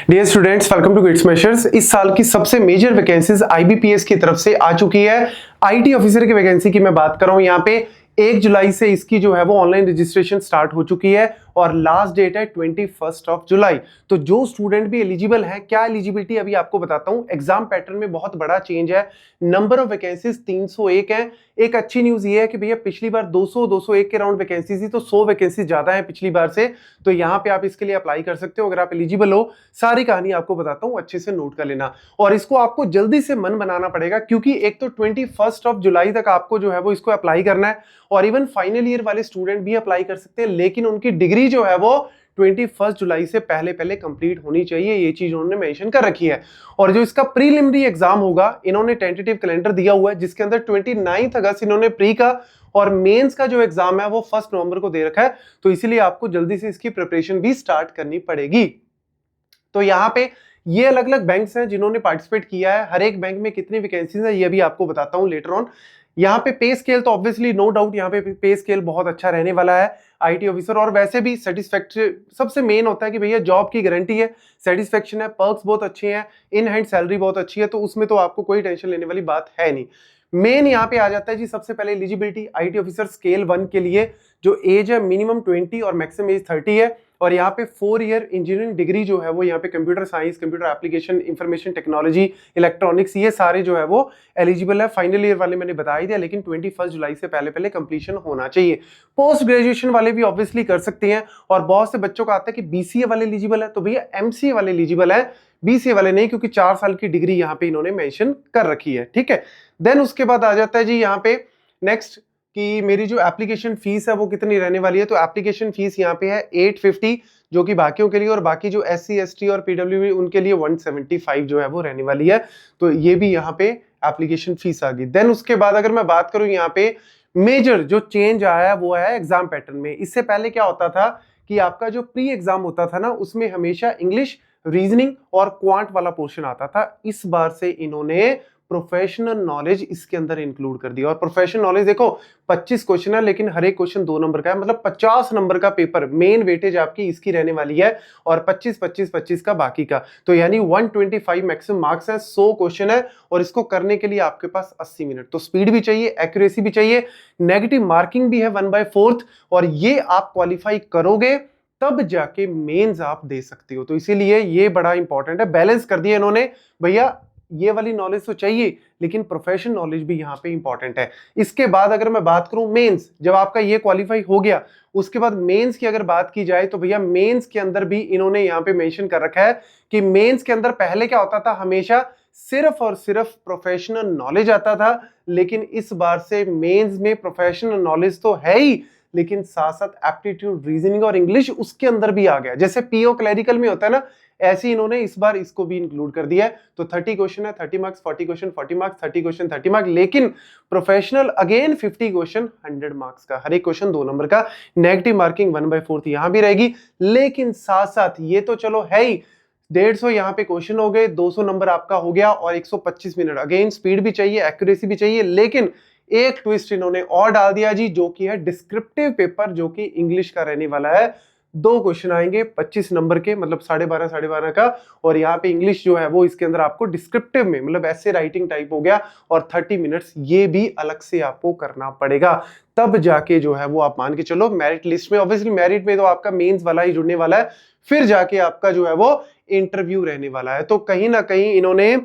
Dear students, welcome to गिट्स मेशर्स। इस साल की सबसे मेजर वैकेंसीज आईबीपीएस की तरफ से आ चुकी है। आईटी ऑफिसर की वैकेंसी की मैं बात कर रहा हूं। यहाँ पे 1 जुलाई से इसकी जो है वो ऑनलाइन रजिस्ट्रेशन स्टार्ट हो चुकी है और लास्ट डेट है 21 जुलाई। तो जो स्टूडेंट भी एलिजिबल है, क्या एलिजिबिलिटी अभी आपको बताता हूं। एग्जाम पैटर्न में बहुत बड़ा चेंज है। नंबर ऑफ वैकेंसीज 301 है। एक अच्छी न्यूज ये है कि भैया पिछली बार 200-201 के राउंड वैकेंसी थी, तो 100 वैकेंसी ज्यादा है पिछली बार से। तो यहाँ पे आप इसके लिए अप्लाई कर सकते हो अगर आप एलिजिबल हो। सारी कहानी आपको बताता हूँ, अच्छे से नोट कर लेना। और इसको आपको जल्दी से मन बनाना पड़ेगा, क्योंकि एक तो 21 जुलाई तक आपको जो है वो इसको अप्लाई करना है। और इवन फाइनल ईयर वाले स्टूडेंट भी अप्लाई कर सकते हैं, लेकिन उनकी डिग्री जो है वो 21 जुलाई से पहले पहले कंप्लीट होनी चाहिए। ये चीज उन्होंने मेंशन कर रखी है। और जो इसका प्रीलिमिनरी एग्जाम होगा, इन्होंने टेंटेटिव कैलेंडर दिया हुआ है, जिसके अंदर 29 अगस्त इन्होंने प्री का और मेंस का जो एग्जाम है वो 1 नवंबर को दे रखा है। तो इसीलिए आपको जल्दी से इसकी प्रिपरेशन भी स्टार्ट करनी पड़ेगी। तो यहाँ पे ये अलग अलग बैंक्स हैं जिन्होंने पार्टिसिपेट किया है। हर एक बैंक में कितनी वैकेंसीज है ये भी आपको बताता हूं लेटर ऑन। यहाँ पे स्केल तो ऑब्वियसली नो डाउट यहाँ पे स्केल बहुत अच्छा रहने वाला है आईटी ऑफिसर। और वैसे भी सेटिस्फैक्शन सबसे मेन होता है कि भैया जॉब की गारंटी है, सेटिस्फैक्शन है, पर्क्स बहुत अच्छे हैं, इन हैंड सैलरी बहुत अच्छी है, तो उसमें तो आपको कोई टेंशन लेने वाली बात है नहीं। मेन यहाँ पे आ जाता है जी सबसे पहले एलिजिबिलिटी आईटी ऑफिसर स्केल 1 के लिए जो एज है मिनिमम 20 और मैक्सिमम एज 30 है। और यहाँ पे 4 ईयर इंजीनियरिंग डिग्री जो है वो यहाँ पे computer science, computer application, information technology, electronics, ये सारे जो है वो एलिजिबल है। फाइनल ईयर वाले मैंने बता ही दिया, लेकिन 21 जुलाई से पहले पहले कंप्लीशन होना चाहिए। पोस्ट ग्रेजुएशन वाले भी ऑब्वियसली कर सकते हैं। और बहुत से बच्चों का आता है कि बीसीए वाले एलिजिबल है, तो भैया एमसीए वाले एलिजिबल है, बीसीए वाले नहीं, क्योंकि 4 साल की डिग्री यहाँ पे इन्होंने मेंशन कर रखी है। ठीक है, देन उसके बाद आ जाता है जी यहाँ पे नेक्स्ट कि मेरी जो एप्लीकेशन फीस है वो कितनी रहने वाली है। तो एप्लीकेशन फीस यहाँ पे है 850, जो कि बाकियों के लिए, और बाकी जो SC ST और PWB उनके लिए 175 जो है वो रहने वाली है। तो ये भी यहाँ पे एप्लीकेशन फीस आ गई। देन उसके बाद अगर मैं बात करूं यहाँ पे मेजर जो चेंज आया है वो है एग्जाम पैटर्न में। इससे पहले क्या होता था कि आपका जो प्री एग्जाम होता था ना, उसमें हमेशा इंग्लिश, रीजनिंग और क्वांट वाला पोर्शन आता था। इस बार से इन्होंने प्रोफेशनल नॉलेज इसके अंदर इंक्लूड कर दिया। और प्रोफेशनल नॉलेज देखो 25 क्वेश्चन है, लेकिन हर एक क्वेश्चन 2 नंबर का है, मतलब 50 नंबर का पेपर मेन वेटेज आपकी इसकी रहने वाली है, और 25 का बाकी का। तो यानी 125 मैक्सिमम मार्क्स है, 100 क्वेश्चन है, और इसको करने के लिए आपके पास 80 मिनट। तो स्पीड भी चाहिए, एक्यूरेसी भी चाहिए, नेगेटिव मार्किंग भी है 1/4, और ये आप क्वालिफाई करोगे तब जाके मेंस आप दे सकते हो। तो इसीलिए ये बड़ा इंपॉर्टेंट है। बैलेंस कर दिया इन्होंने, भैया ये वाली नॉलेज तो चाहिए, लेकिन प्रोफेशनल नॉलेज भी यहाँ पे इंपॉर्टेंट है। इसके बाद अगर मैं बात करूं मेंस, जब आपका ये क्वालिफाई हो गया, उसके बाद मेंस की अगर बात की जाए, तो भैया मेंस के अंदर भी इन्होंने यहाँ पे मेंशन कर रखा है कि मेंस के अंदर पहले क्या होता था, हमेशा सिर्फ और सिर्फ प्रोफेशनल नॉलेज आता था। लेकिन इस बार से मेंस में प्रोफेशनल नॉलेज तो है ही, लेकिन साथ साथ एप्टीट्यूड, रीजनिंग और इंग्लिश उसके अंदर भी आ गया। जैसे पीओ क्लरिकल में होता है ना, ऐसे इन्होंने इस बार इसको भी इंक्लूड कर दिया है। तो 30 क्वेश्चन है, 30 marks, 40 question 40 marks, 30 question 30 marks, लेकिन प्रोफेशनल अगेन 50 क्वेश्चन 100 मार्क्स का, हर एक क्वेश्चन 2 नंबर का। नेगेटिव मार्किंग 1/4 यहां भी रहेगी, लेकिन साथ साथ ये तो चलो है ही, 150 यहाँ पे क्वेश्चन हो गए, 200 नंबर आपका हो गया, और 125 मिनट। अगेन स्पीड भी चाहिए, एक्यूरेसी भी चाहिए, लेकिन एक ट्विस्ट इन्होंने और डाल दिया जी, जो कि है डिस्क्रिप्टिव पेपर, जो कि इंग्लिश का रहने वाला है। 2 क्वेश्चन आएंगे 25 नंबर के, मतलब 12.5 का, और यहाँ पे इंग्लिश जो है वो इसके अंदर आपको डिस्क्रिप्टिव में, मतलब ऐसे राइटिंग टाइप हो गया, और 30 मिनट्स ये भी अलग से आपको करना पड़ेगा। तब जाके जो है वो आप मान के चलो मेरिट लिस्ट में। ऑब्वियसली मेरिट में तो आपका मेंस वाला ही जुड़ने वाला है, फिर जाके आपका जो है वो इंटरव्यू रहने वाला है। तो कहीं ना कहीं इन्होंने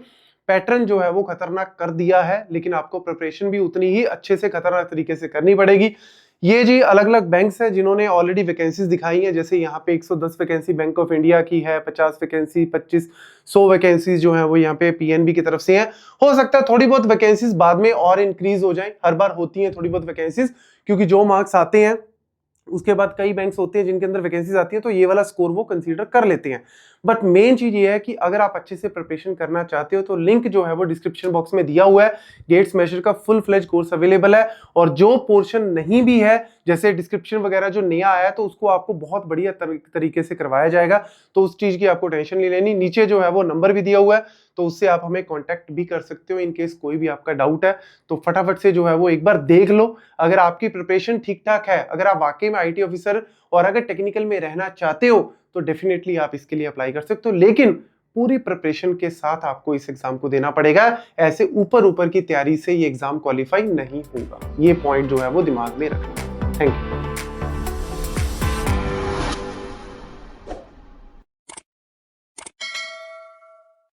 पैटर्न जो है वो खतरनाक कर दिया है, लेकिन आपको प्रिपरेशन भी उतनी ही अच्छे से खतरनाक तरीके से करनी पड़ेगी। ये जी अलग अलग बैंक्स हैं जिन्होंने ऑलरेडी वैकेंसीज दिखाई हैं। जैसे यहाँ पे 110 वैकेंसी बैंक ऑफ इंडिया की है, 50 वैकेंसी, 100 वैकेंसीज जो है वो यहाँ पे पीएनबी की तरफ से हैं। हो सकता है थोड़ी बहुत वैकेंसीज बाद में और इंक्रीज हो जाए, हर बार होती हैं थोड़ी बहुत वैकेंसीज, क्योंकि जो मार्क्स आते हैं उसके बाद कई बैंक्स होते हैं जिनके अंदर वैकेंसीज आती है, तो ये वाला स्कोर वो कंसीडर कर लेते हैं। बट मेन चीज ये है कि अगर आप अच्छे से प्रिपरेशन करना चाहते हो, तो लिंक जो है वो डिस्क्रिप्शन बॉक्स में दिया हुआ है। गेट्स मेशर का फुल फ्लेज कोर्स अवेलेबल है, और जो पोर्शन नहीं भी है, जैसे डिस्क्रिप्शन वगैरह जो नया आया है, तो उसको आपको बहुत बढ़िया तरीके से करवाया जाएगा। तो उस चीज की आपको टेंशन नहीं लेनी। नीचे जो है वो नंबर भी दिया हुआ है, तो उससे आप हमें कांटेक्ट भी कर सकते हो इन केस कोई भी आपका डाउट है। तो फटाफट से जो है वो एक बार देख लो। अगर आपकी प्रिपरेशन ठीक ठाक है, अगर आप वाकई में आईटी ऑफिसर और अगर टेक्निकल में रहना चाहते हो, तो डेफिनेटली आप इसके लिए अप्लाई कर सकते हो। लेकिन पूरी प्रिपरेशन के साथ आपको इस एग्जाम को देना पड़ेगा। ऐसे ऊपर ऊपर की तैयारी से ये एग्जाम क्वालिफाई नहीं होगा। ये पॉइंट जो है वो दिमाग में रखना। Thank you.